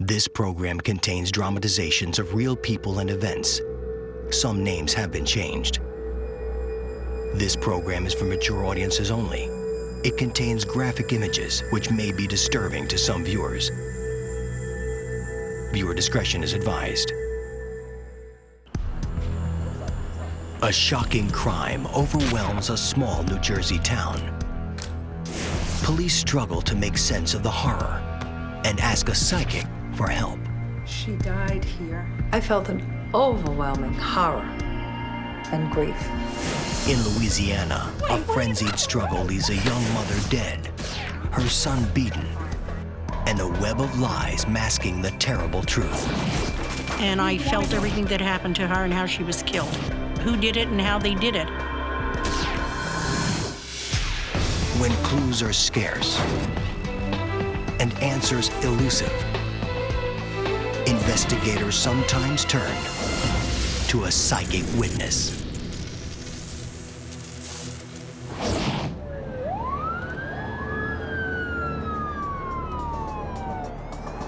This program contains dramatizations of real people and events. Some names have been changed. This program is for mature audiences only. It contains graphic images which may be disturbing to some viewers. Viewer discretion is advised. A shocking crime overwhelms a small New Jersey town. Police struggle to make sense of the horror and ask a psychic for help. She died here. I felt an overwhelming horror and grief. In Louisiana, a frenzied struggle leaves a young mother dead, her son beaten, and a web of lies masking the terrible truth. And I felt everything that happened to her and how she was killed, who did it and how they did it. When clues are scarce and answers elusive, investigators sometimes turn to a psychic witness.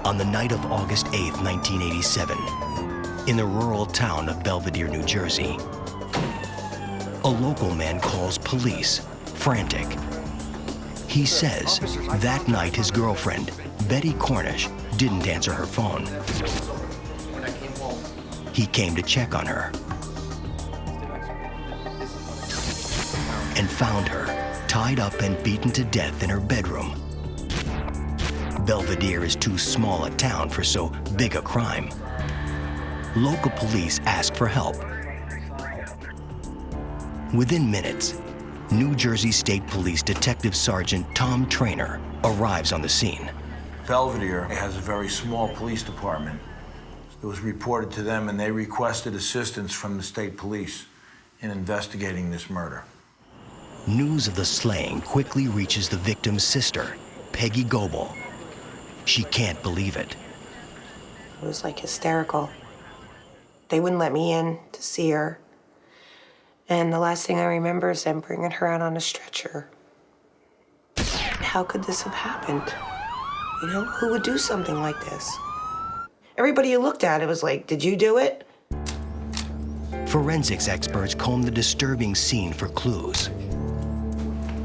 On the night of August 8, 1987, in the rural town of Belvedere, New Jersey, a local man calls police, frantic. He says that night his girlfriend, Betty Cornish, didn't answer her phone. He came to check on her and found her tied up and beaten to death in her bedroom. Belvedere is too small a town for so big a crime. Local police ask for help. Within minutes, New Jersey State Police Detective Sergeant Tom Trainer arrives on the scene. Belvedere has a very small police department. It was reported to them and they requested assistance from the state police in investigating this murder. News of the slaying quickly reaches the victim's sister, Peggy Goebel. She can't believe it. It was like hysterical. They wouldn't let me in to see her. And the last thing I remember is them bringing her out on a stretcher. How could this have happened? You know, who would do something like this? Everybody you looked at, it was like, did you do it? Forensics experts comb the disturbing scene for clues.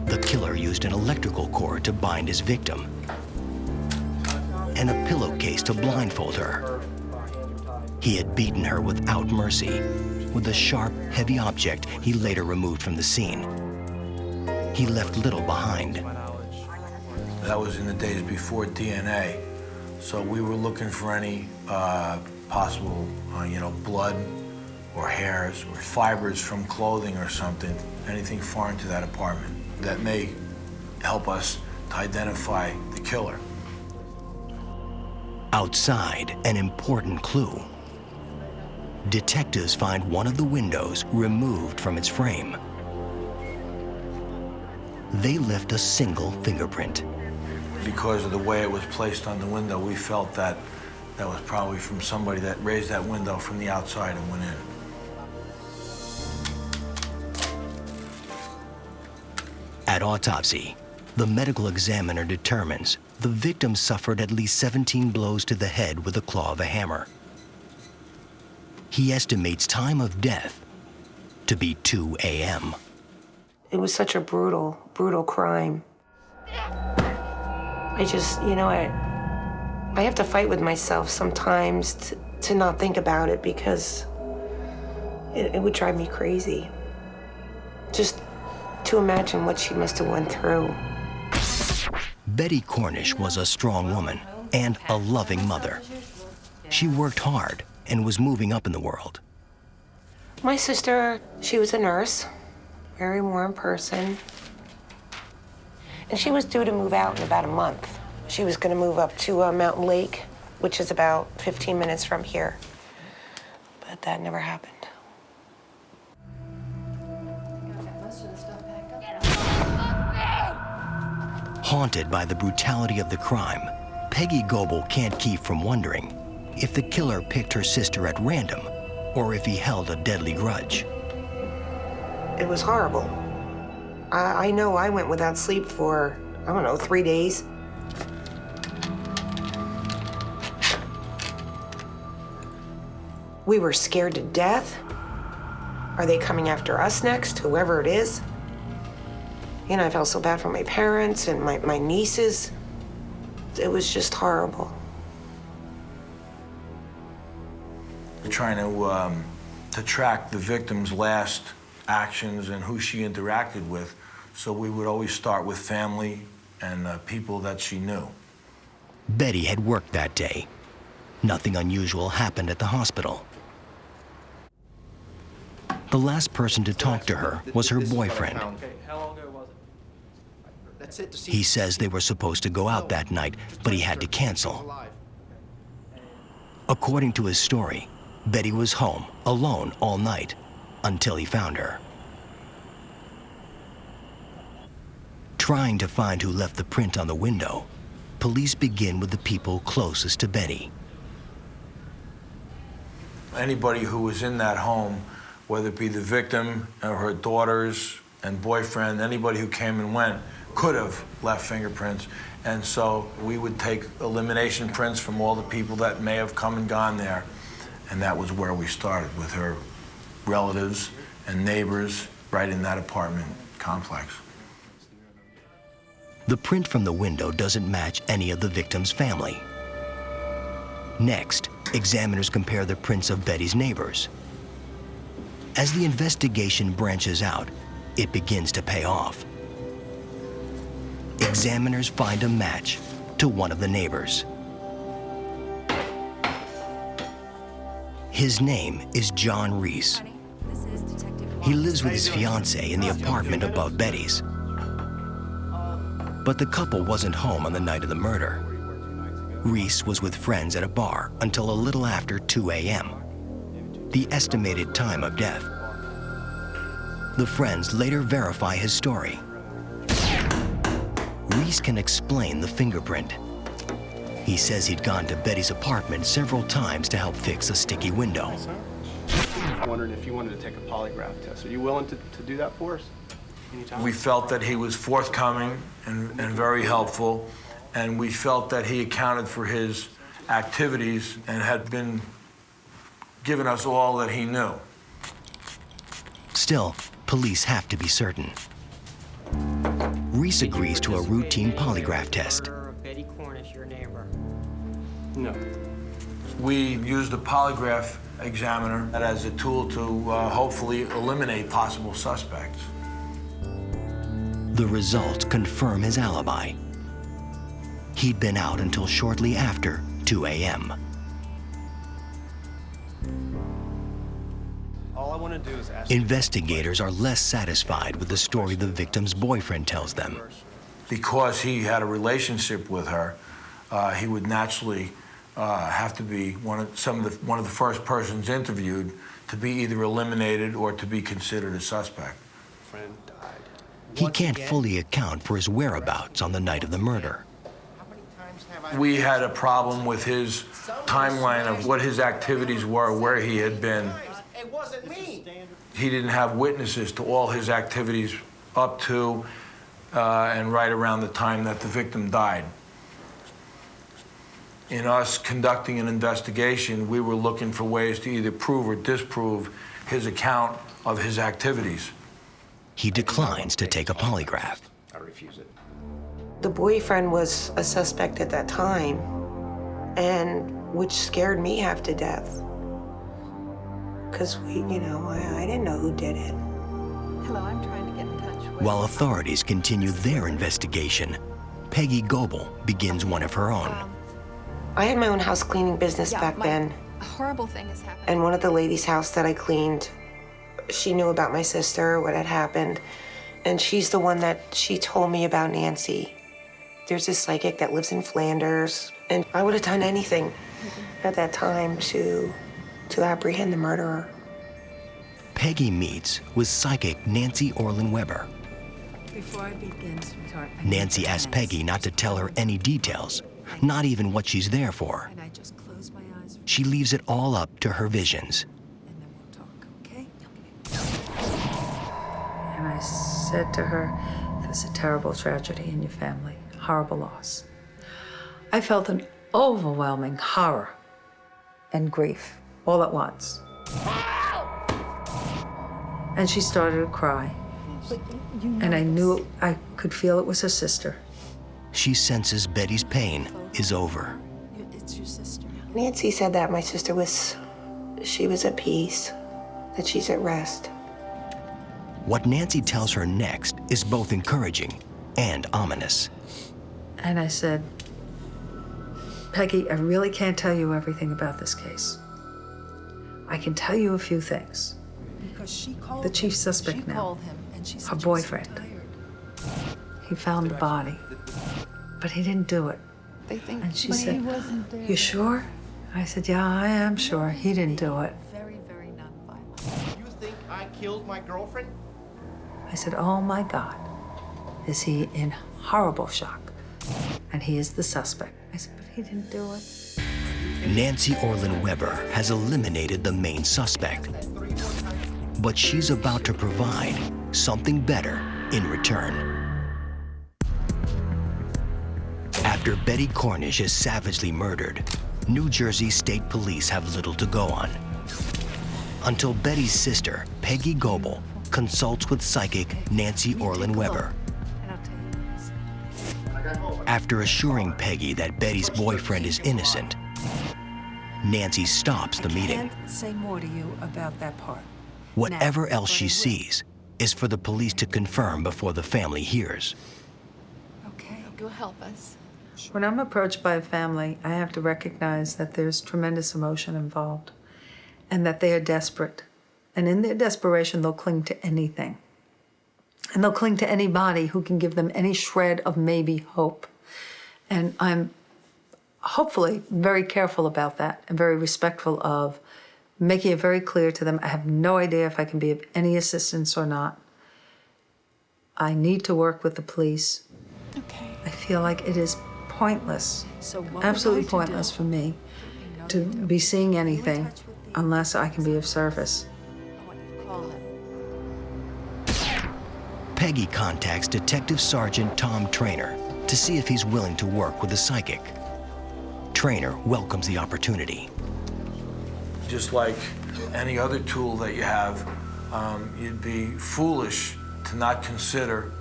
The killer used an electrical cord to bind his victim and a pillowcase to blindfold her. He had beaten her without mercy with a sharp, heavy object he later removed from the scene. He left little behind. That was in the days before DNA, so we were looking for any possible, blood or hairs or fibers from clothing or something, anything foreign to that apartment that may help us to identify the killer. Outside, an important clue. Detectives find one of the windows removed from its frame. They lift a single fingerprint. Because of the way it was placed on the window, we felt that that was probably from somebody that raised that window from the outside and went in. At autopsy, the medical examiner determines the victim suffered at least 17 blows to the head with the claw of a hammer. He estimates time of death to be 2 a.m. It was such a brutal, brutal crime. I just, I have to fight with myself sometimes to not think about it because it would drive me crazy. Just to imagine what she must have went through. Betty Cornish was a strong woman and a loving mother. She worked hard and was moving up in the world. My sister, she was a nurse, very warm person. And she was due to move out in about a month. She was gonna move up to Mountain Lake, which is about 15 minutes from here. But that never happened. Haunted by the brutality of the crime, Peggy Goebel can't keep from wondering if the killer picked her sister at random or if he held a deadly grudge. It was horrible. I know I went without sleep for, 3 days. We were scared to death. Are they coming after us next, whoever it is? You know, I felt so bad for my parents and my nieces. It was just horrible. We're trying to track the victim's last actions and who she interacted with, so we would always start with family and people that she knew. Betty had worked that day. Nothing unusual happened at the hospital. The last person to talk to her was her boyfriend. How long ago was it? He says they were supposed to go out that night, but he had to cancel. According to his story, Betty was home, alone all night, until he found her. Trying to find who left the print on the window, police begin with the people closest to Betty. Anybody who was in that home, whether it be the victim or her daughters and boyfriend, anybody who came and went could have left fingerprints. And so we would take elimination prints from all the people that may have come and gone there. And that was where we started, with her relatives and neighbors right in that apartment complex. The print from the window doesn't match any of the victim's family. Next, examiners compare the prints of Betty's neighbors. As the investigation branches out, it begins to pay off. Examiners find a match to one of the neighbors. His name is John Reese. He lives with his fiancée in the apartment above Betty's. But the couple wasn't home on the night of the murder. Reese was with friends at a bar until a little after 2 a.m., the estimated time of death. The friends later verify his story. Reese can explain the fingerprint. He says he'd gone to Betty's apartment several times to help fix a sticky window. I'm wondering if you wanted to take a polygraph test. Are you willing to do that for us? Anytime? We felt that he was forthcoming and very helpful, and we felt that he accounted for his activities and had been giving us all that he knew. Still, police have to be certain. Reese agrees to a routine polygraph test. Betty Cornish, your neighbor. No. We used a polygraph examiner as a tool to hopefully eliminate possible suspects. The results confirm his alibi. He'd been out until shortly after 2 a.m. All I want to do is ask. Investigators are less satisfied with the story the victim's boyfriend tells them. Because he had a relationship with her, he would naturally have to be one of the first persons interviewed to be either eliminated or to be considered a suspect. Friend died. He can't fully account for his whereabouts on the night of the murder. We had a problem with his timeline of what his activities were, where he had been. It wasn't me. He didn't have witnesses to all his activities up to and right around the time that the victim died. In us conducting an investigation, we were looking for ways to either prove or disprove his account of his activities. He declines to take a polygraph. I refuse it. The boyfriend was a suspect at that time, and which scared me half to death. Because I didn't know who did it. Hello, I'm trying to get in touch with... While authorities continue their investigation, Peggy Goebel begins one of her own. I had my own house cleaning business back then. A horrible thing has happened. And one of the ladies' house that I cleaned, she knew about my sister, what had happened. And she's the one that she told me about Nancy. There's this psychic that lives in Flanders. And I would have done anything at that time to apprehend the murderer. Peggy meets with psychic Nancy Orlen Weber. Before I begin, sweetheart... Nancy asks Peggy not to tell her any details, not even what she's there for. And I just close my eyes... She leaves it all up to her visions. And then we'll talk, okay? And I said to her, there's a terrible tragedy in your family, horrible loss. I felt an overwhelming horror and grief all at once. And she started to cry. And I knew, I could feel it was her sister. She senses Betty's pain is over. It's your sister. Nancy said that my sister was, she was at peace, that she's at rest. What Nancy tells her next is both encouraging and ominous. And I said, Peggy, I really can't tell you everything about this case. I can tell you a few things. Because she called The chief him. suspect She now, called him and she said her she was boyfriend. so tired. He found the body, but he didn't do it. They think And she but said, he wasn't there. You sure? I said, yeah, I am sure. He didn't do it. Very, very nonviolent. You think I killed my girlfriend? I said, oh my God, is he in horrible shock? And he is the suspect. I said, but he didn't do it. Nancy Orlen Weber has eliminated the main suspect, but she's about to provide something better in return. After Betty Cornish is savagely murdered, New Jersey State Police have little to go on. Until Betty's sister, Peggy Goebel, consults with psychic Nancy Orlen Weber. And I'll tell you what he said. After assuring Peggy that Betty's boyfriend is innocent, Nancy stops the meeting. I can't say more to you about that part. Whatever Now, else she but I will. sees is for the police to confirm before the family hears. Okay, you'll help us. When I'm approached by a family, I have to recognize that there's tremendous emotion involved and that they are desperate. And in their desperation, they'll cling to anything. And they'll cling to anybody who can give them any shred of maybe hope. And I'm hopefully very careful about that and very respectful of making it very clear to them, I have no idea if I can be of any assistance or not. I need to work with the police. Okay. I feel like it is pointless, So what absolutely we're going to pointless do- for me We know to you do. be seeing Are you in anything touch with the- unless I can be of service. I want you to call him. Peggy contacts Detective Sergeant Tom Trainer to see if he's willing to work with a psychic. Trainer welcomes the opportunity. Just like any other tool that you have, you'd be foolish to not consider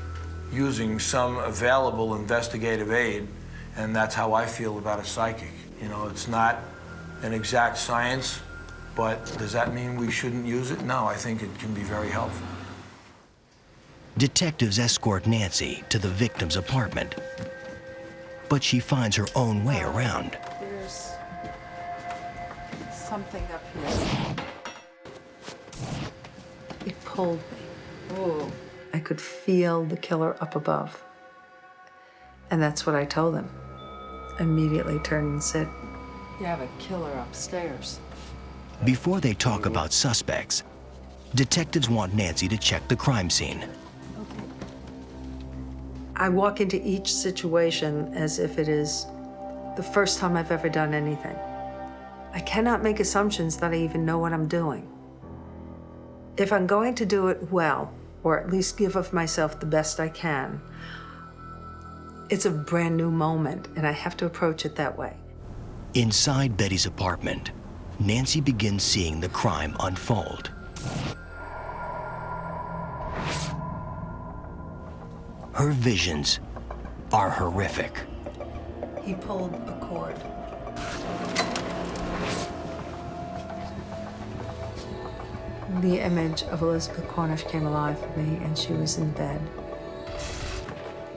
using some available investigative aid, and that's how I feel about a psychic. You know, it's not an exact science, but does that mean we shouldn't use it? No, I think it can be very helpful. Detectives escort Nancy to the victim's apartment, but she finds her own way around. There's something up here. It pulled me. Whoa. I could feel the killer up above. And that's what I told him. Immediately turned and said, You have a killer upstairs. Before they talk about suspects, detectives want Nancy to check the crime scene. I walk into each situation as if it is the first time I've ever done anything. I cannot make assumptions that I even know what I'm doing. If I'm going to do it well, or at least give of myself the best I can, it's a brand new moment, and I have to approach it that way. Inside Betty's apartment, Nancy begins seeing the crime unfold. Her visions are horrific. He pulled a cord. The image of Elizabeth Cornish came alive for me, and she was in bed.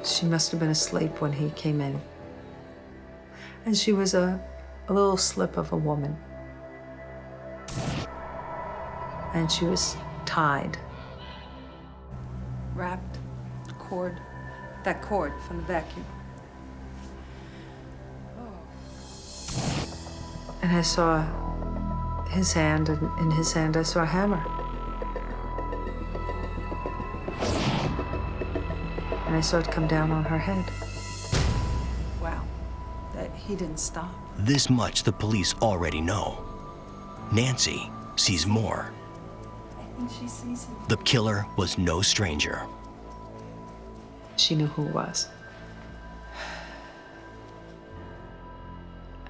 She must have been asleep when he came in. And she was a little slip of a woman. And she was tied. Wrapped cord. That cord from the vacuum. And I saw his hand, and in his hand I saw a hammer. And I saw it come down on her head. Wow. That he didn't stop. This much the police already know. Nancy sees more. I think she sees him. The killer was no stranger. She knew who it was.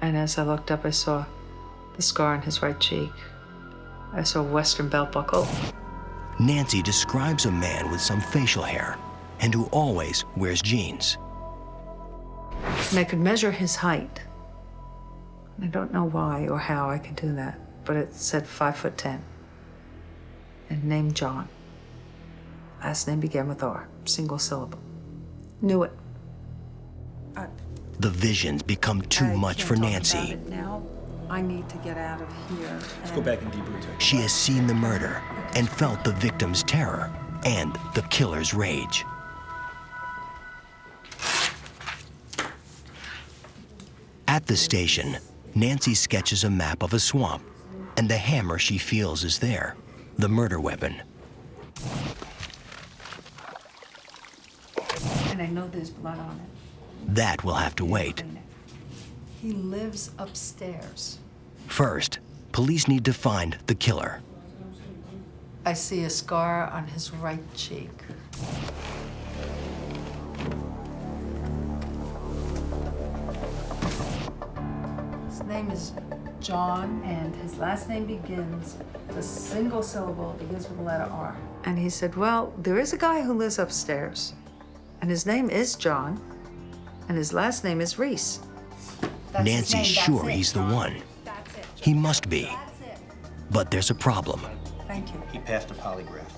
And as I looked up, I saw the scar on his right cheek. I saw a Western belt buckle. Nancy describes a man with some facial hair and who always wears jeans. And I could measure his height. I don't know why or how I could do that, but it said 5'10". And named John. Last name began with R, single syllable. Knew it. The visions become too much for Nancy. Now, I need to get out of here. Let's go back and debrief. She has seen the murder and felt the victim's terror and the killer's rage. At the station, Nancy sketches a map of a swamp and the hammer she feels is there, the murder weapon. And I know there's blood on it. That will have to wait. He lives upstairs. First, police need to find the killer. I see a scar on his right cheek. His name is John, and his last name begins with a single syllable, begins with the letter R. And he said, well, there is a guy who lives upstairs, and his name is John, and his last name is Reese. That's his Nancy's name, sure that's it. he's the one. That's it. He must be. That's it. But there's a problem. Thank you. He passed a polygraph.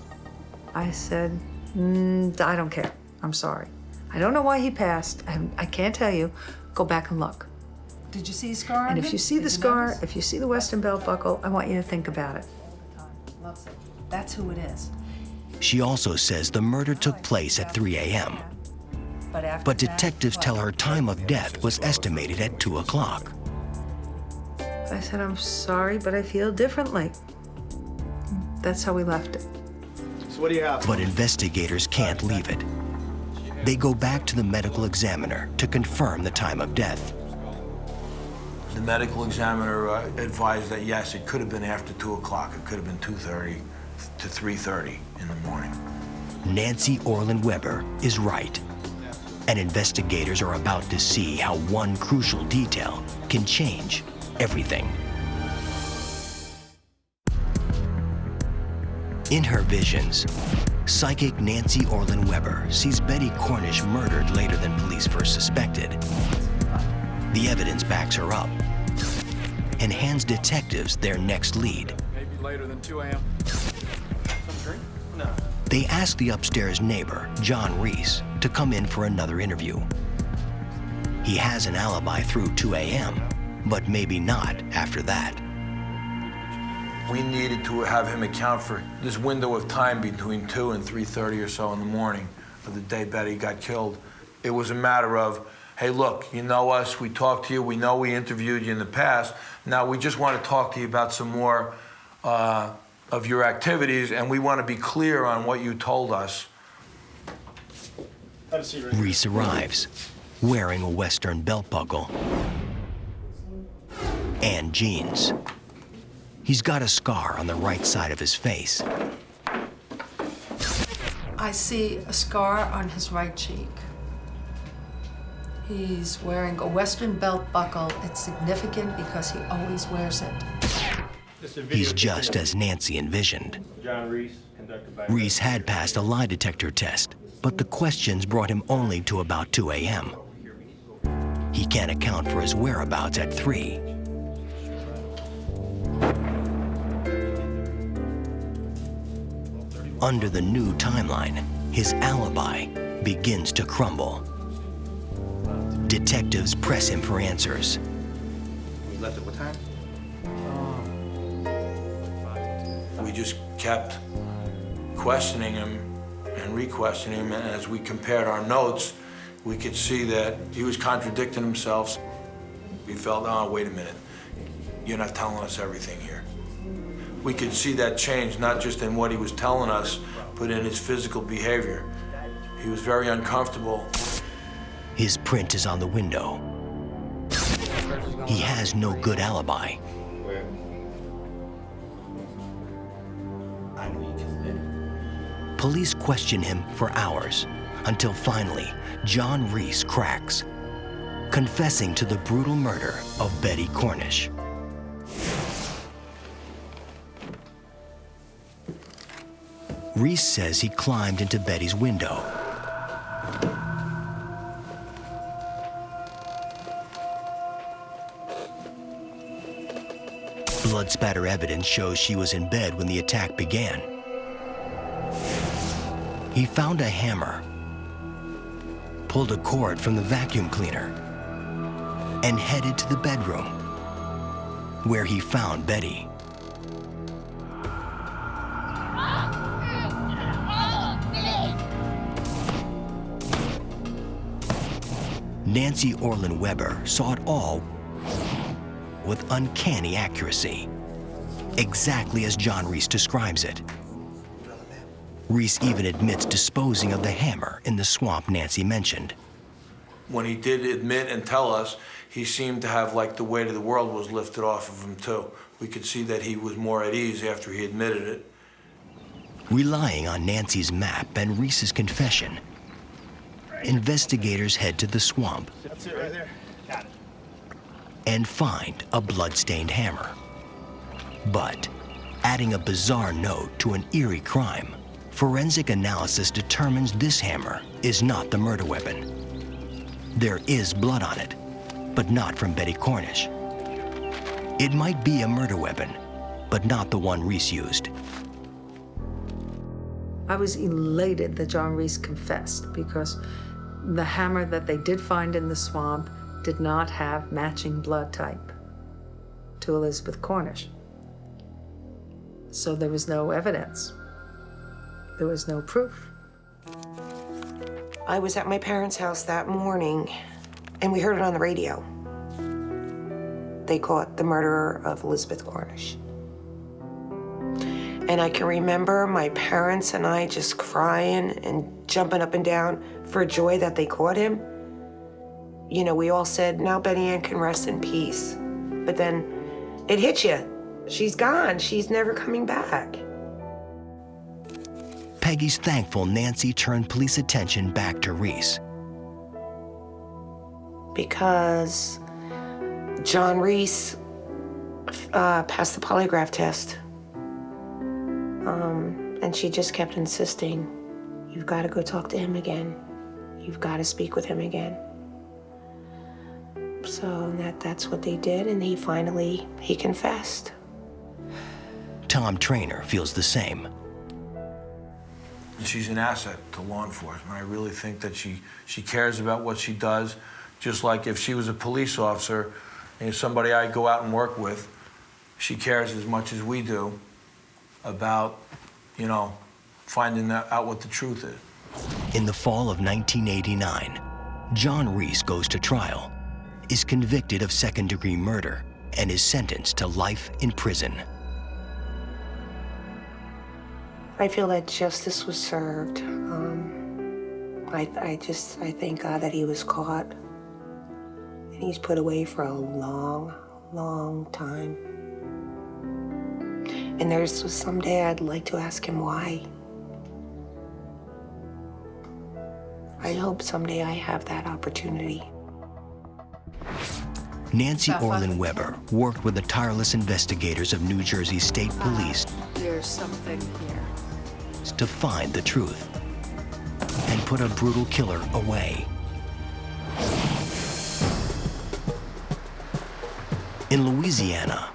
I said, I don't care. I'm sorry. I don't know why he passed. I can't tell you. Go back and look. Did you see a scar on And him? if you see Did the scar, notice? if you see the Western belt buckle, I want you to think about it. Loves it. That's who it is. She also says the murder took place at 3 a.m. After But that, detectives tell her time of death was estimated at 2 o'clock. I said, I'm sorry, but I feel differently. That's how we left it. So what do you have? But investigators can't leave it. They go back to the medical examiner to confirm the time of death. The medical examiner advised that yes, it could have been after 2 o'clock. It could have been 2:30 to 3:30 in the morning. Nancy Orlen Weber is right. And investigators are about to see how one crucial detail can change everything. In her visions, psychic Nancy Orlen Weber sees Betty Cornish murdered later than police first suspected. The evidence backs her up and hands detectives their next lead. Maybe later than 2 a.m. Some drink? No. They ask the upstairs neighbor, John Reese, to come in for another interview. He has an alibi through 2 a.m., but maybe not after that. We needed to have him account for this window of time between 2 and 3:30 or so in the morning of the day Betty got killed. It was a matter of, hey, look, you know us, we talked to you, we know we interviewed you in the past. Now we just want to talk to you about some more of your activities, and we want to be clear on what you told us. Reese arrives, wearing a Western belt buckle and jeans. He's got a scar on the right side of his face. I see a scar on his right cheek. He's wearing a Western belt buckle. It's significant because he always wears it. He's just as Nancy envisioned. John Reese, conducted by Reese had passed a lie detector test, but the questions brought him only to about 2 a.m. He can't account for his whereabouts at 3. Under the new timeline, his alibi begins to crumble. Detectives press him for answers. We left at what time? We just kept questioning him and re-questioning him, and as we compared our notes, we could see that he was contradicting himself. We felt, oh, wait a minute, you're not telling us everything here. We could see that change, not just in what he was telling us, but in his physical behavior. He was very uncomfortable. His print is on the window. He has no good alibi. Where? I know you killed Betty. Police question him for hours, until finally, John Reese cracks, confessing to the brutal murder of Betty Cornish. Reese says he climbed into Betty's window. Blood spatter evidence shows she was in bed when the attack began. He found a hammer, pulled a cord from the vacuum cleaner, and headed to the bedroom, where he found Betty. Nancy Orlen Weber saw it all with uncanny accuracy, exactly as John Reese describes it. Reese even admits disposing of the hammer in the swamp Nancy mentioned. When he did admit and tell us, he seemed to have like the weight of the world was lifted off of him too. We could see that he was more at ease after he admitted it. Relying on Nancy's map and Reese's confession, investigators head to the swamp. That's it right there. Got it. And find a blood-stained hammer. But, adding a bizarre note to an eerie crime, forensic analysis determines this hammer is not the murder weapon. There is blood on it, but not from Betty Cornish. It might be a murder weapon, but not the one Reese used. I was elated that John Reese confessed, because the hammer that they did find in the swamp did not have matching blood type to Elizabeth Cornish. So there was no evidence. There was no proof. I was at my parents' house that morning, and we heard it on the radio. They caught the murderer of Elizabeth Cornish. And I can remember my parents and I just crying and jumping up and down for joy that they caught him. You know, we all said, now Betty Ann can rest in peace. But then it hit you. She's gone. She's never coming back. Peggy's thankful Nancy turned police attention back to Reese. Because John Reese passed the polygraph test. And she just kept insisting, you've got to go talk to him again. You've got to speak with him again. So that's what they did, and he confessed. Tom Trainer feels the same. She's an asset to law enforcement. I really think that she cares about what she does, just like if she was a police officer and somebody I go out and work with, she cares as much as we do about, you know, finding out what the truth is. In the fall of 1989, John Reese goes to trial, is convicted of second-degree murder, and is sentenced to life in prison. I feel that justice was served. I thank God that he was caught. And he's put away for a long, long time. And there's someday I'd like to ask him why. I hope someday I have that opportunity. Nancy Orlen Weber worked with the tireless investigators of New Jersey State Police There's something here. to find the truth and put a brutal killer away. In Louisiana,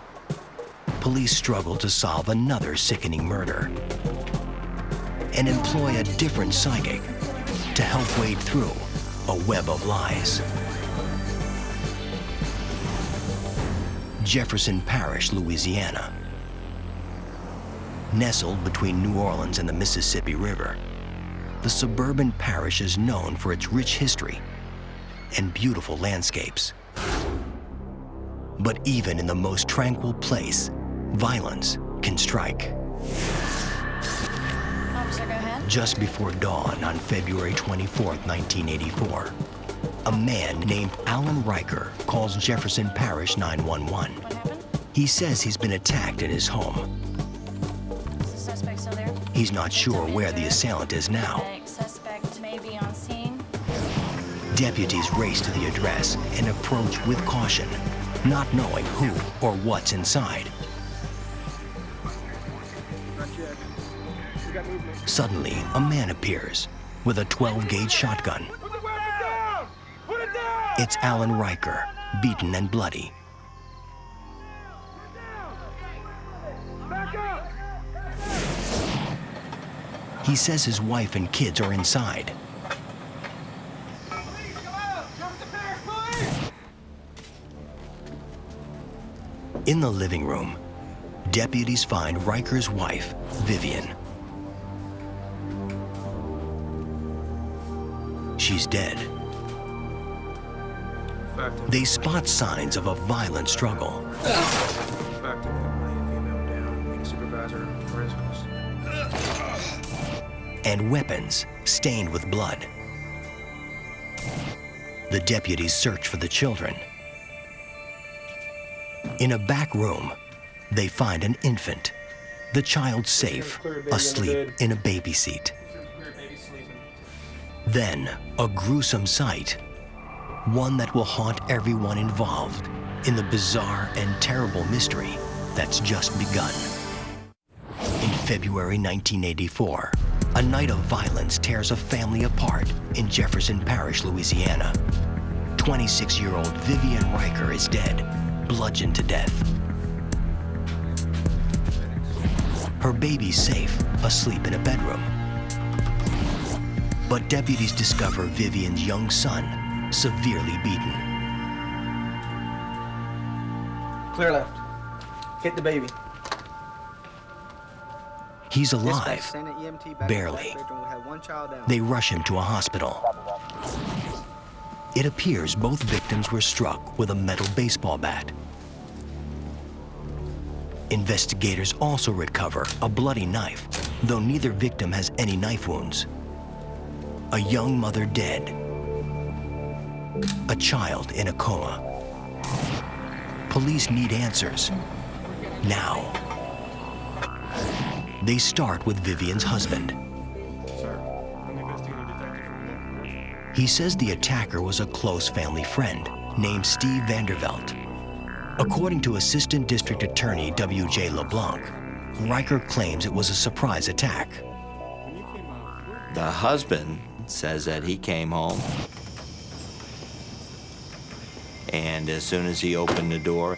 police struggle to solve another sickening murder and employ a different psychic to help wade through a web of lies. Jefferson Parish, Louisiana. Nestled between New Orleans and the Mississippi River, the suburban parish is known for its rich history and beautiful landscapes. But even in the most tranquil place, violence can strike. Officer, go ahead. Just before dawn on February 24, 1984, a man named Alan Riker calls Jefferson Parish 911. What happened? He says he's been attacked in his home. Is the suspect still there? He's not sure where the assailant is now. Suspect may be on scene. Deputies race to the address and approach with caution, not knowing who or what's inside. Suddenly, a man appears with a 12-gauge shotgun. It's Alan Riker, beaten and bloody. He says his wife and kids are inside. In the living room, deputies find Riker's wife, Vivian. She's dead. They spot signs of a violent struggle. And weapons stained with blood. The deputies search for the children. In a back room, they find an infant, the child safe, asleep in a baby seat. Then, a gruesome sight, one that will haunt everyone involved in the bizarre and terrible mystery that's just begun. In February 1984, a night of violence tears a family apart in Jefferson Parish, Louisiana. 26-year-old Vivian Riker is dead, bludgeoned to death. Her baby's safe, asleep in a bedroom. But deputies discover Vivian's young son, severely beaten. Clear left. Hit the baby. He's alive, barely. They rush him to a hospital. It appears both victims were struck with a metal baseball bat. Investigators also recover a bloody knife, though neither victim has any knife wounds. A young mother dead. A child in a coma. Police need answers. Now. They start with Vivian's husband. He says the attacker was a close family friend named Steve Vandervelt. According to Assistant District Attorney W.J. LeBlanc, Riker claims it was a surprise attack. The husband says that he came home, and as soon as he opened the door,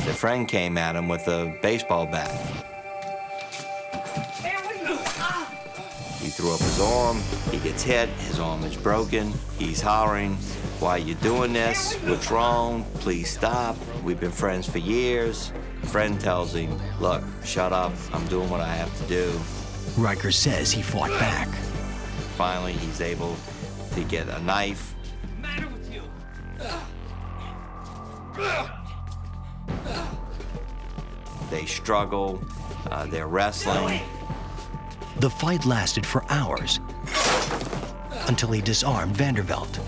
the friend came at him with a baseball bat. He threw up his arm, he gets hit, his arm is broken, he's hollering, "Why are you doing this? What's wrong? Please stop. We've been friends for years." Friend tells him, "Look, shut up, I'm doing what I have to do." Riker says he fought back. Finally, he's able to get a knife. They struggle, they're wrestling. The fight lasted for hours until he disarmed Vandervelt.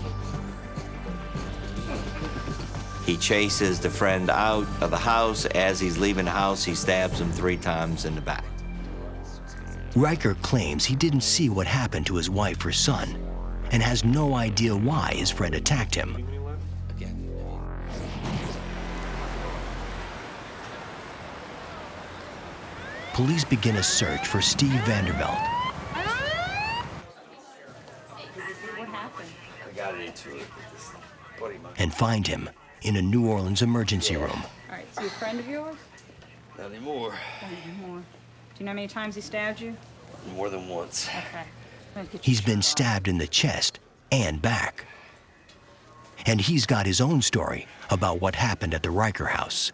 He chases the friend out of the house. As he's leaving the house, he stabs him 3 times in the back. Riker claims he didn't see what happened to his wife or son and has no idea why his friend attacked him. Police begin a search for Steve Vandervelt. And find him in a New Orleans emergency room. All right, so a friend of yours? Not anymore. Not anymore. Do you know how many times he stabbed you? More than once. Okay. He's been stabbed in the chest and back. And he's got his own story about what happened at the Riker house.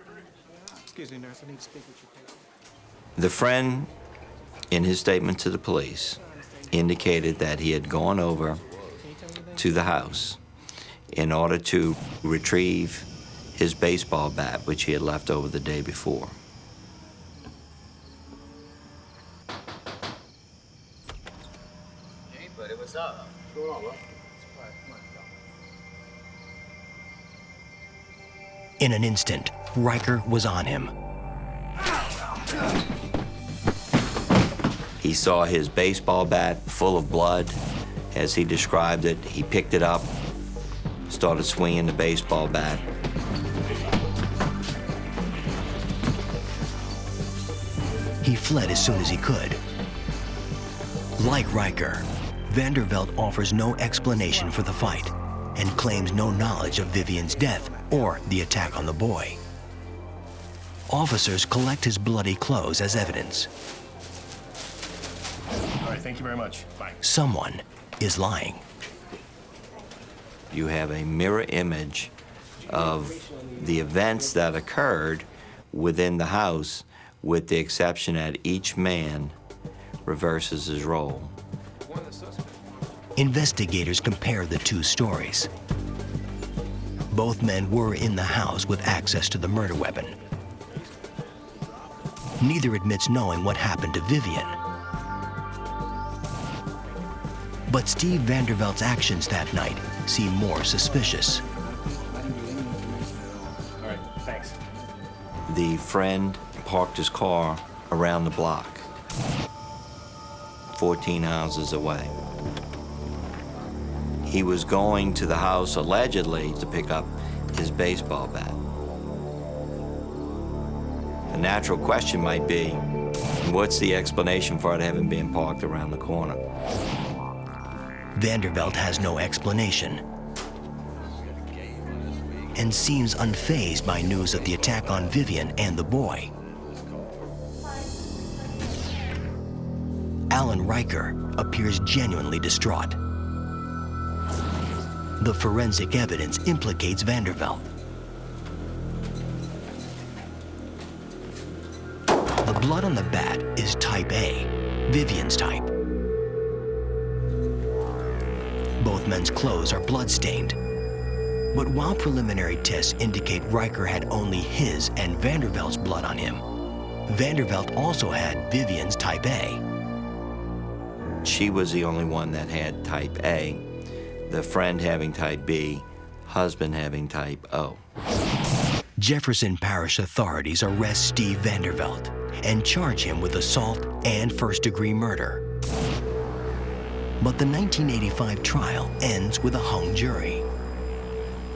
Excuse me, nurse, I need to speak with you. The friend, in his statement to the police, indicated that he had gone over to the house in order to retrieve his baseball bat, which he had left over the day before. Hey, buddy, what's up? What's going on, bro? In an instant, Riker was on him. He saw his baseball bat full of blood. As he described it, he picked it up, started swinging the baseball bat. He fled as soon as he could. Like Riker, Vandervelt offers no explanation for the fight and claims no knowledge of Vivian's death or the attack on the boy. Officers collect his bloody clothes as evidence. All right, thank you very much. Bye. Someone is lying. You have a mirror image of the events that occurred within the house, with the exception that each man reverses his role. Investigators compare the two stories. Both men were in the house with access to the murder weapon. Neither admits knowing what happened to Vivian. But Steve Vandervelt's actions that night seem more suspicious. All right, thanks. The friend parked his car around the block, 14 houses away. He was going to the house allegedly to pick up his baseball bat. The natural question might be, what's the explanation for it having been parked around the corner? Vandervelt has no explanation and seems unfazed by news of the attack on Vivian and the boy. Alan Riker appears genuinely distraught. The forensic evidence implicates Vandervelt. The blood on the bat is type A, Vivian's type. Both men's clothes are blood-stained. But while preliminary tests indicate Riker had only his and Vandervelt's blood on him, Vandervelt also had Vivian's type A. She was the only one that had type A, the friend having type B, husband having type O. Jefferson Parish authorities arrest Steve Vandervelt and charge him with assault and first-degree murder. But the 1985 trial ends with a hung jury.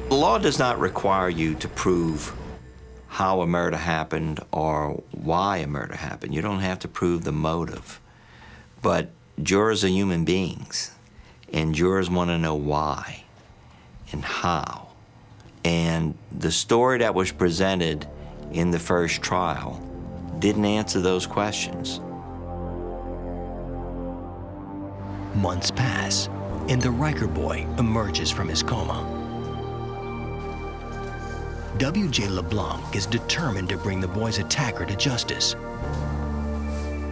The law does not require you to prove how a murder happened or why a murder happened. You don't have to prove the motive. But jurors are human beings, and jurors want to know why and how. And the story that was presented in the first trial didn't answer those questions. Months pass, and the Riker boy emerges from his coma. W.J. LeBlanc is determined to bring the boy's attacker to justice.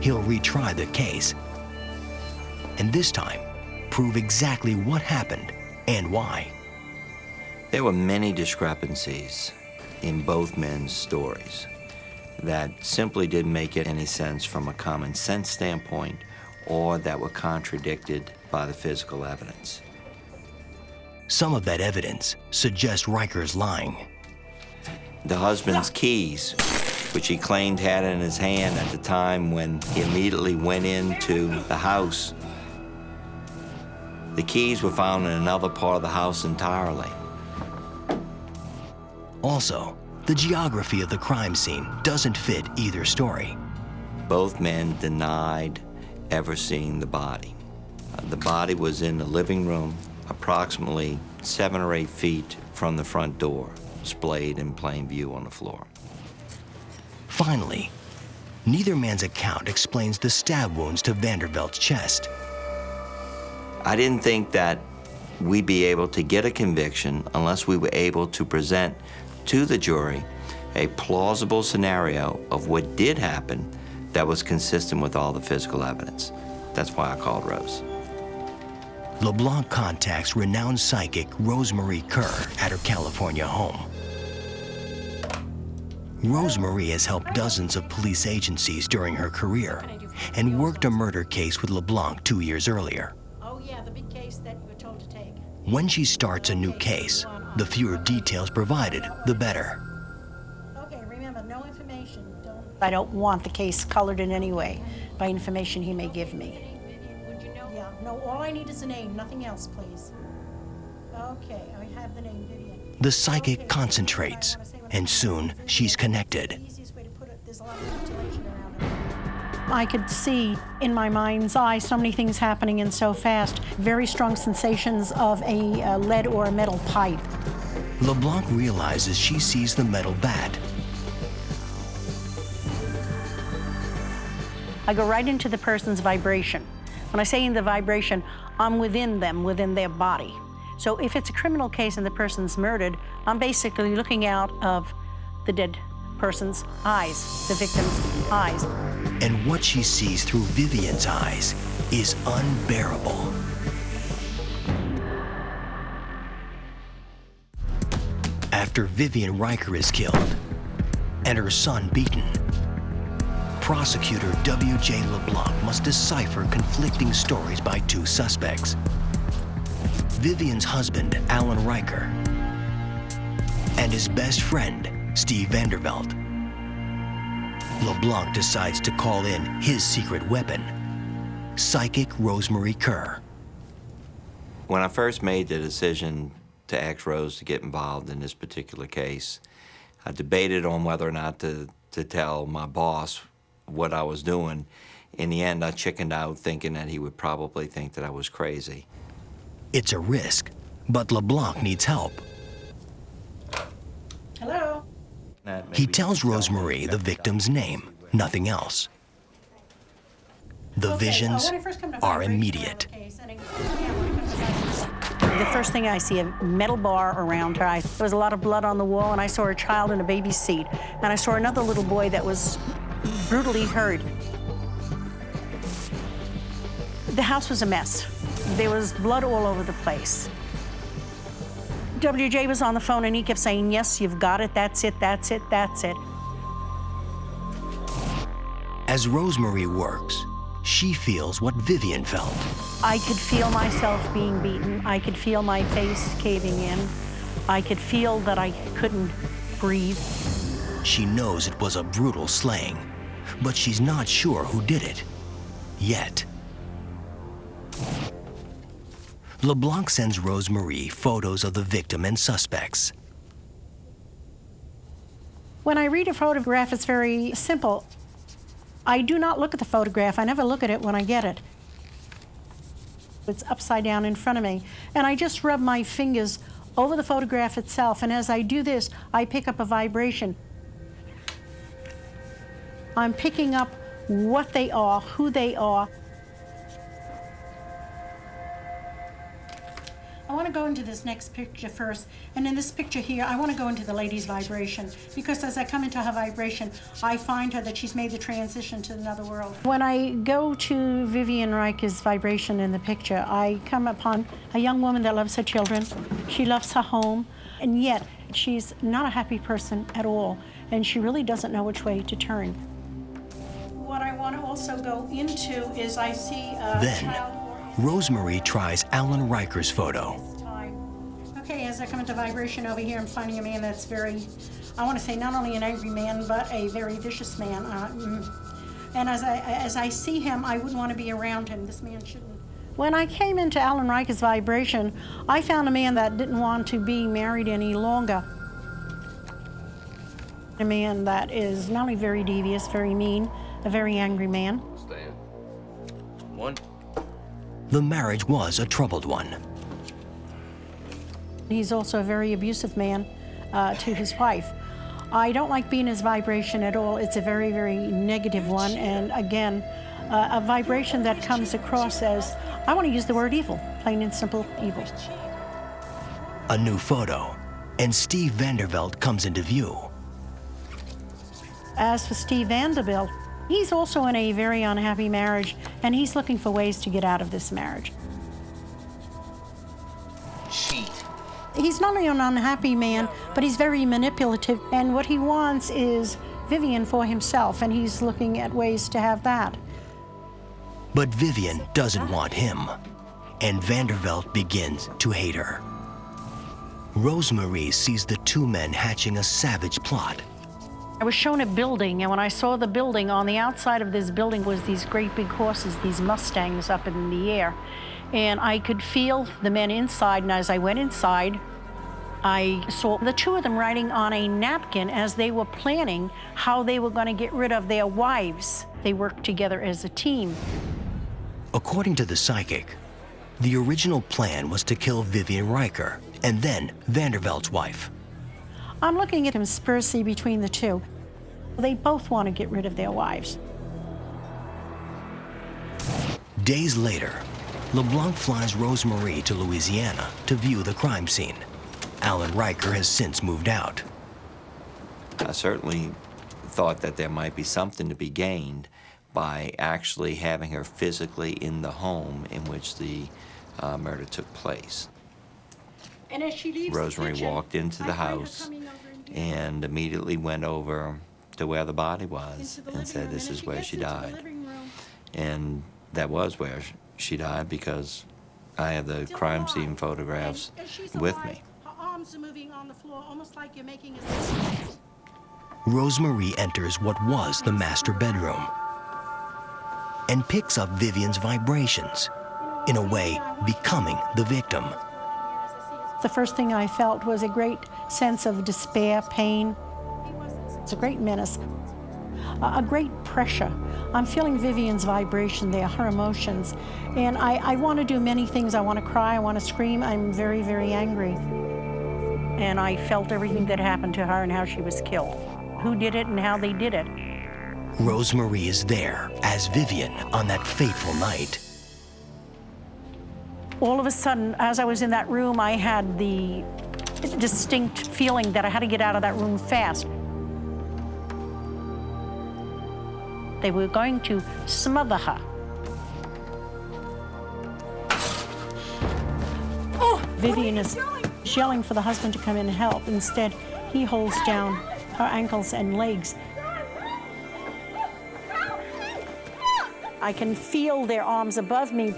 He'll retry the case, and this time, prove exactly what happened and why. There were many discrepancies in both men's stories that simply didn't make any sense from a common sense standpoint, or that were contradicted by the physical evidence. Some of that evidence suggests Riker's lying. The husband's keys, which he claimed had in his hand at the time when he immediately went into the house, the keys were found in another part of the house entirely. Also, the geography of the crime scene doesn't fit either story. Both men denied ever seeing the body. The body was in the living room, approximately 7 or 8 feet from the front door, splayed in plain view on the floor. Finally, neither man's account explains the stab wounds to Vandervelt's chest. I didn't think that we'd be able to get a conviction unless we were able to present to the jury a plausible scenario of what did happen that was consistent with all the physical evidence. That's why I called Rose. LeBlanc contacts renowned psychic Rosemarie Kerr at her California home. Rosemarie has helped dozens of police agencies during her career and worked a murder case with LeBlanc 2 years earlier. Oh yeah, the big case that you were told to take. When she starts a new case, the fewer details provided, the better. Okay, remember, no information. I don't want the case colored in any way by information he may give me. Would you know? Yeah, no, all I need is a name, nothing else, please. Okay, I have the name, Vivian. The psychic concentrates, and soon she's connected. The easiest way to put it, there's a lot of ventilation around it. I could see in my mind's eye so many things happening and so fast. Very strong sensations of a lead or a metal pipe. LeBlanc realizes she sees the metal bat. I go right into the person's vibration. When I say in the vibration, I'm within them, within their body. So if it's a criminal case and the person's murdered, I'm basically looking out of the dead person's eyes, the victim's eyes. And what she sees through Vivian's eyes is unbearable. After Vivian Riker is killed and her son beaten, prosecutor W.J. LeBlanc must decipher conflicting stories by two suspects. Vivian's husband, Alan Riker, and his best friend, Steve Vanderveld. LeBlanc decides to call in his secret weapon, psychic Rosemarie Kerr. When I first made the decision to ask Rose to get involved in this particular case, I debated on whether or not to tell my boss what I was doing. In the end, I chickened out thinking that he would probably think that I was crazy. It's a risk, but LeBlanc needs help. Hello? He tells Rosemarie the victim's name, nothing else. The visions are immediate. The first thing I see, a metal bar around her. There was a lot of blood on the wall, and I saw a child in a baby seat. And I saw another little boy that was brutally hurt. The house was a mess. There was blood all over the place. WJ was on the phone and he kept saying, yes, you've got it, that's it, that's it, that's it. As Rosemarie works, she feels what Vivian felt. I could feel myself being beaten. I could feel my face caving in. I could feel that I couldn't breathe. She knows it was a brutal slaying, but she's not sure who did it, yet. LeBlanc sends Rosemarie photos of the victim and suspects. When I read a photograph, it's very simple. I do not look at the photograph. I never look at it when I get it. It's upside down in front of me. And I just rub my fingers over the photograph itself. And as I do this, I pick up a vibration. I'm picking up what they are, who they are. I want to go into this next picture first, and in this picture here, I want to go into the lady's vibration, because as I come into her vibration, I find her that she's made the transition to another world. When I go to Vivian Riker's vibration in the picture, I come upon a young woman that loves her children. She loves her home, and yet she's not a happy person at all, and she really doesn't know which way to turn. What I want to also go into is I see a child. Rosemarie tries Alan Riker's photo. Okay, as I come into vibration over here, I'm finding a man that's very, I want to say not only an angry man, but a very vicious man. And as I see him, I wouldn't want to be around him. This man shouldn't. When I came into Alan Riker's vibration, I found a man that didn't want to be married any longer. A man that is not only very devious, very mean, a very angry man. One. The marriage was a troubled one. He's also a very abusive man to his wife. I don't like being his vibration at all. It's a very, very negative one, and again, a vibration that comes across as, I want to use the word evil, plain and simple evil. A new photo, and Steve Vanderveld comes into view. As for Steve Vanderbilt, he's also in a very unhappy marriage, and he's looking for ways to get out of this marriage. Cheat. He's not only an unhappy man, but he's very manipulative, and what he wants is Vivian for himself, and he's looking at ways to have that. But Vivian doesn't want him, and Vanderveld begins to hate her. Rosemarie sees the two men hatching a savage plot. I was shown a building, and when I saw the building, on the outside of this building was these great big horses, these Mustangs up in the air. And I could feel the men inside, and as I went inside, I saw the two of them writing on a napkin as they were planning how they were going to get rid of their wives. They worked together as a team. According to the psychic, the original plan was to kill Vivian Riker and then Vandervelt's wife. I'm looking at a conspiracy between the two. They both want to get rid of their wives. Days later, LeBlanc flies Rosemarie to Louisiana to view the crime scene. Alan Riker has since moved out. I certainly thought that there might be something to be gained by actually having her physically in the home in which the murder took place. And as she leaves Rosemarie walked into the house and immediately went over to where the body was and said, "This is where she died." And that was where she died because I have the crime scene photographs with me. Her arms are moving on the floor, almost like you're making a... Rosemarie enters what was the master bedroom and picks up Vivian's vibrations, in a way becoming the victim. The first thing I felt was a great sense of despair, pain. It's a great menace, a great pressure. I'm feeling Vivian's vibration there, her emotions. And I want to do many things. I want to cry, I want to scream. I'm very, very angry. And I felt everything that happened to her and how she was killed, who did it and how they did it. Rosemarie is there as Vivian on that fateful night. All of a sudden, as I was in that room, I had the distinct feeling that I had to get out of that room fast. They were going to smother her. Oh, Vivian is yelling for the husband to come in and help. Instead, he holds down her ankles and legs. I can feel their arms above me.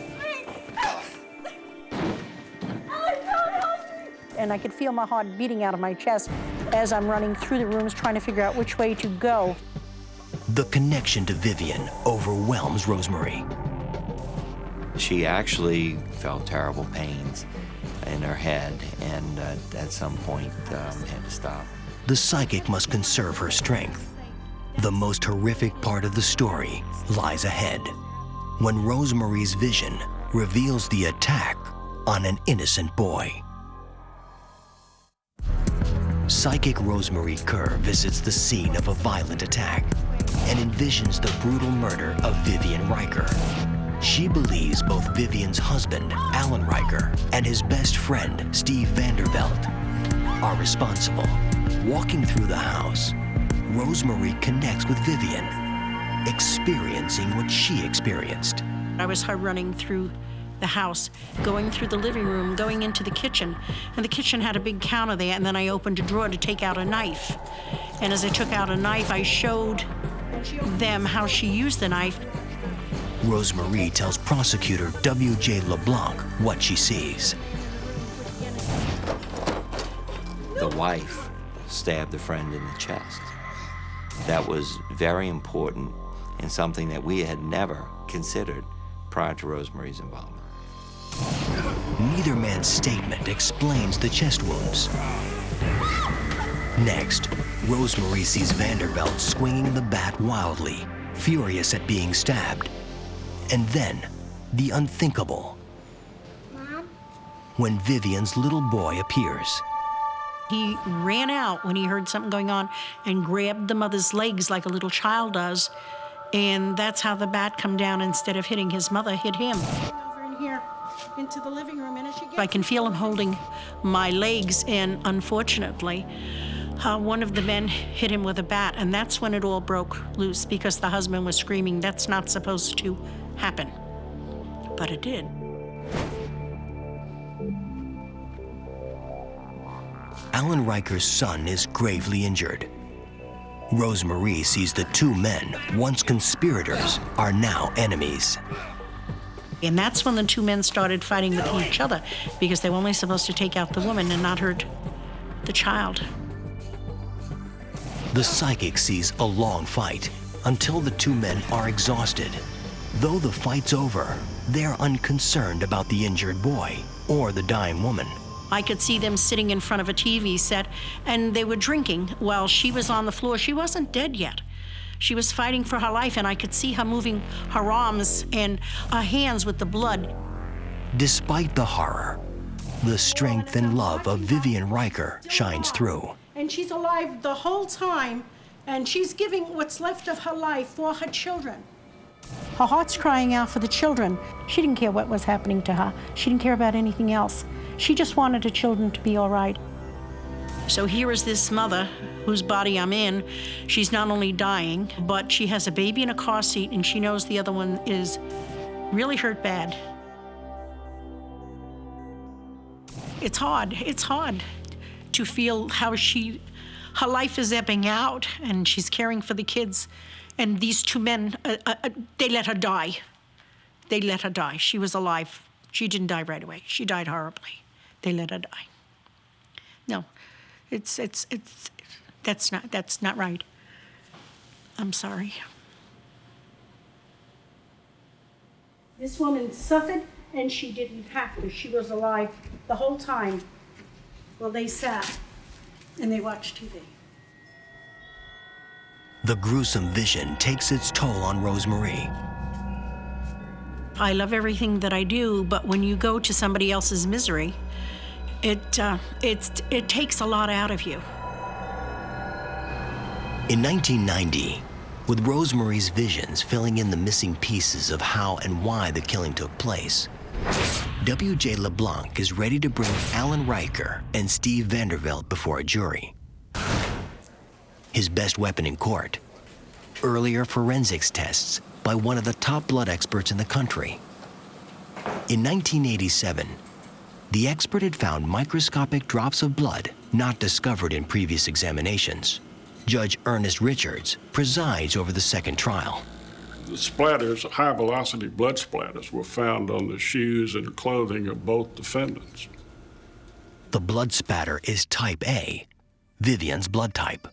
And I could feel my heart beating out of my chest as I'm running through the rooms trying to figure out which way to go. The connection to Vivian overwhelms Rosemarie. She actually felt terrible pains in her head and at some point had to stop. The psychic must conserve her strength. The most horrific part of the story lies ahead, when Rosemarie's vision reveals the attack on an innocent boy. Psychic Rosemarie Kerr visits the scene of a violent attack and envisions the brutal murder of Vivian Riker. She believes both Vivian's husband, Alan Riker, and his best friend, Steve Vandervelt, are responsible. Walking through the house, Rosemarie connects with Vivian, experiencing what she experienced. I was her running through the house, going through the living room, going into the kitchen. And the kitchen had a big counter there, and then I opened a drawer to take out a knife. And as I took out a knife, I showed them how she used the knife. Rosemarie tells prosecutor W.J. LeBlanc what she sees. The wife stabbed the friend in the chest. That was very important and something that we had never considered prior to Rosemarie's involvement. Neither man's statement explains the chest wounds. Next, Rosemarie sees Vandervelt swinging the bat wildly, furious at being stabbed. And then, the unthinkable. Mom? When Vivian's little boy appears. He ran out when he heard something going on and grabbed the mother's legs like a little child does. And that's how the bat come down. Instead of hitting his mother, hit him. Over in here, into the living room, and as she gets... I can feel him holding my legs, and unfortunately, one of the men hit him with a bat, and that's when it all broke loose because the husband was screaming, "That's not supposed to happen." But it did. Alan Riker's son is gravely injured. Rosemarie sees the two men, once conspirators, are now enemies. And that's when the two men started fighting with each other because they were only supposed to take out the woman and not hurt the child. The psychic sees a long fight until the two men are exhausted. Though the fight's over, they're unconcerned about the injured boy or the dying woman. I could see them sitting in front of a TV set, and they were drinking while she was on the floor. She wasn't dead yet. She was fighting for her life, and I could see her moving her arms and her hands with the blood. Despite the horror, the strength and love of Vivian Riker shines through. And she's alive the whole time, and she's giving what's left of her life for her children. Her heart's crying out for the children. She didn't care what was happening to her. She didn't care about anything else. She just wanted her children to be all right. So here is this mother whose body I'm in. She's not only dying, but she has a baby in a car seat, and she knows the other one is really hurt bad. It's hard to feel how her life is ebbing out, and she's caring for the kids. And these two men, they let her die. They let her die. She was alive. She didn't die right away. She died horribly. They let her die. No, that's not right. I'm sorry. This woman suffered, and she didn't have to. She was alive the whole time. Well, they sat and they watched TV. The gruesome vision takes its toll on Rosemarie. I love everything that I do, but when you go to somebody else's misery, it takes a lot out of you. In 1990, with Rosemarie's visions filling in the missing pieces of how and why the killing took place, W.J. LeBlanc is ready to bring Alan Riker and Steve Vanderveld before a jury. His best weapon in court, earlier forensics tests by one of the top blood experts in the country. In 1987, the expert had found microscopic drops of blood not discovered in previous examinations. Judge Ernest Richards presides over the second trial. The splatters, high-velocity blood splatters, were found on the shoes and clothing of both defendants. The blood spatter is type A, Vivian's blood type.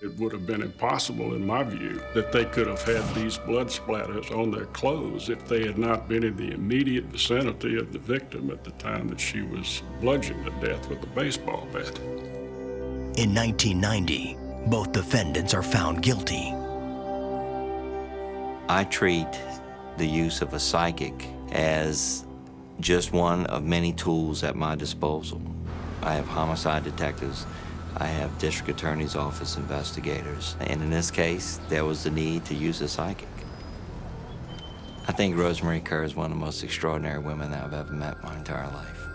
It would have been impossible, in my view, that they could have had these blood splatters on their clothes if they had not been in the immediate vicinity of the victim at the time that she was bludgeoned to death with a baseball bat. In 1990, both defendants are found guilty. I treat the use of a psychic as just one of many tools at my disposal. I have homicide detectives, I have district attorney's office investigators, and in this case, there was the need to use a psychic. I think Rosemarie Kerr is one of the most extraordinary women that I've ever met my entire life.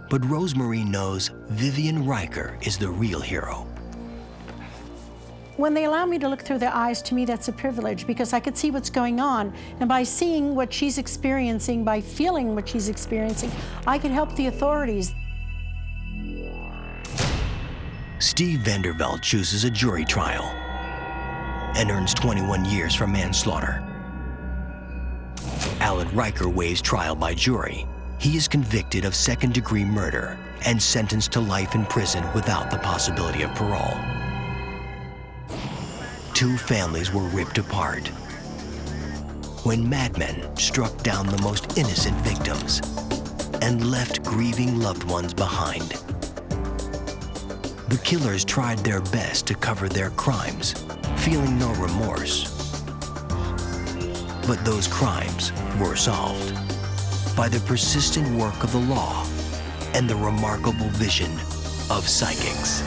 But Rosemarie knows Vivian Riker is the real hero. When they allow me to look through their eyes, to me that's a privilege, because I could see what's going on. And by seeing what she's experiencing, by feeling what she's experiencing, I can help the authorities. Steve Vanderveld chooses a jury trial and earns 21 years for manslaughter. Alan Riker waives trial by jury. He is convicted of second-degree murder and sentenced to life in prison without the possibility of parole. Two families were ripped apart when madmen struck down the most innocent victims and left grieving loved ones behind. The killers tried their best to cover their crimes, feeling no remorse. But those crimes were solved by the persistent work of the law and the remarkable vision of psychics.